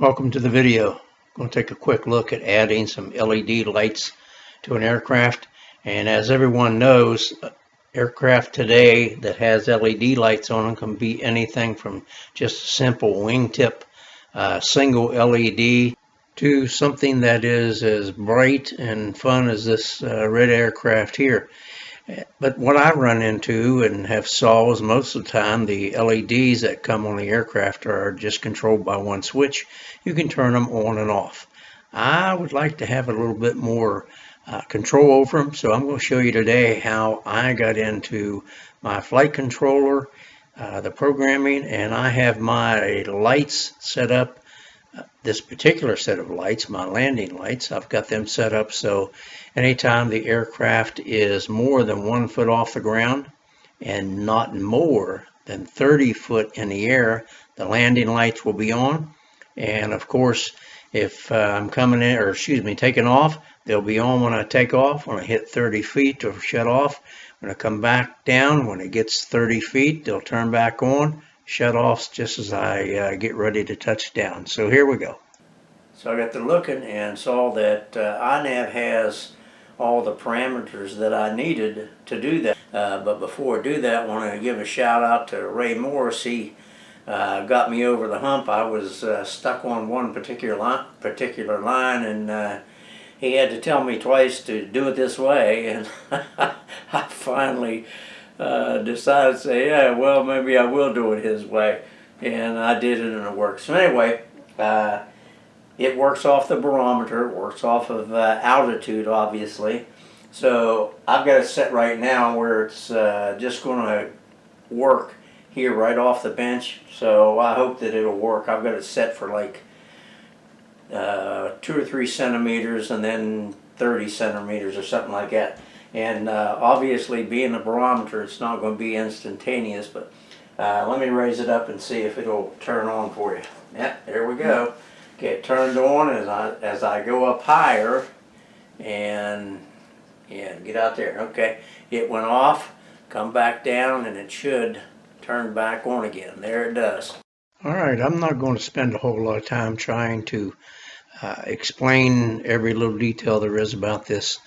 Welcome to the video. I'm going to take a quick look at adding some LED lights to an aircraft. And as everyone knows, aircraft today that has LED lights on them can be anything from just a simple wingtip single LED to something that is as bright and fun as this red aircraft here. But what I run into and have saw is most of the time the LEDs that come on the aircraft are just controlled by one switch. You can turn them on and off. I would like to have a little bit more control over them, so I'm going to show you today how I got into my flight controller, the programming, and I have my lights set up. This particular set of lights, my landing lights, I've got them set up so anytime the aircraft is more than 1 foot off the ground and not more than 30 foot in the air, the landing lights will be on. And of course, if I'm coming in, or taking off, they'll be on when I take off. When I hit 30 feet, they'll shut off. When I come back down, when it gets 30 feet, they'll turn back on. Shut off just as I get ready to touch down. So here we go. So I got to looking and saw that INAV has all the parameters that I needed to do that. But before I do that, I want to give a shout out to Ray Morris. He got me over the hump. I was stuck on one particular line, and he had to tell me twice to do it this way, and I finally decided to say, yeah, well, maybe I will do it his way, and I did it and it worked. So anyway, it works off the barometer, it works off of altitude, obviously. So I've got it set right now where it's just going to work here right off the bench. So I hope that it'll work. I've got it set for like 2 or 3 centimeters and then 30 centimeters or something like that. And obviously, being a barometer, it's not going to be instantaneous, but let me raise it up and see if it'll turn on for you. Yep, there we go. Okay, it turned on as I go up higher, and yeah, get out there. Okay, it went off, come back down, and it should turn back on again. There it does. All right, I'm not going to spend a whole lot of time trying to explain every little detail there is about this.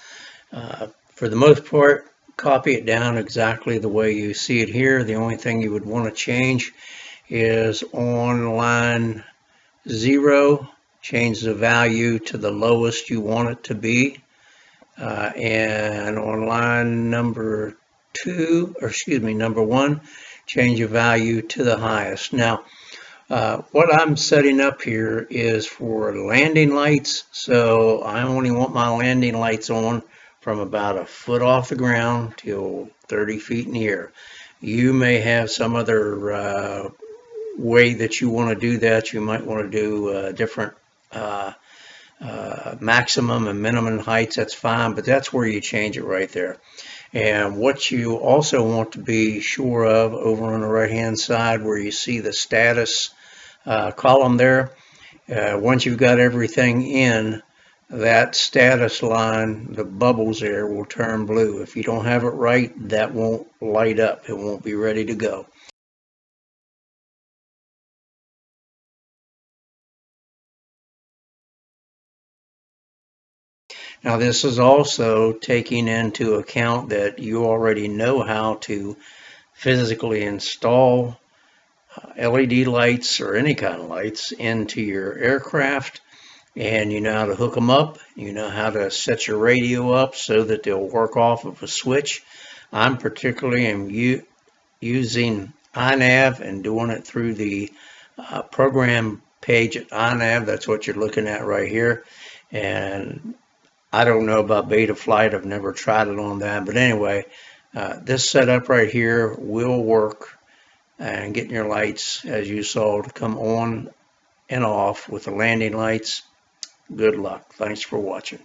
For the most part, copy it down exactly the way you see it here. The only thing you would want to change is on line 0, change the value to the lowest you want it to be. And on line number 1, change the value to the highest. Now, what I'm setting up here is for landing lights, so I only want my landing lights on from about 1 foot off the ground till 30 feet in the air. You may have some other way that you want to do that. You might want to do different maximum and minimum heights. That's fine, but that's where you change it right there. And what you also want to be sure of over on the right hand side where you see the status column there, once you've got everything in, that status line, the bubbles there, will turn blue. If you don't have it right, that won't light up. It won't be ready to go. Now, this is also taking into account that you already know how to physically install LED lights or any kind of lights into your aircraft. And you know how to hook them up. You know how to set your radio up so that they'll work off of a switch. I'm particularly using INAV and doing it through the program page at INAV. That's what you're looking at right here. And I don't know about Betaflight. I've never tried it on that. But anyway, this setup right here will work, and getting your lights, as you saw, to come on and off with the landing lights. Good luck. Thanks for watching.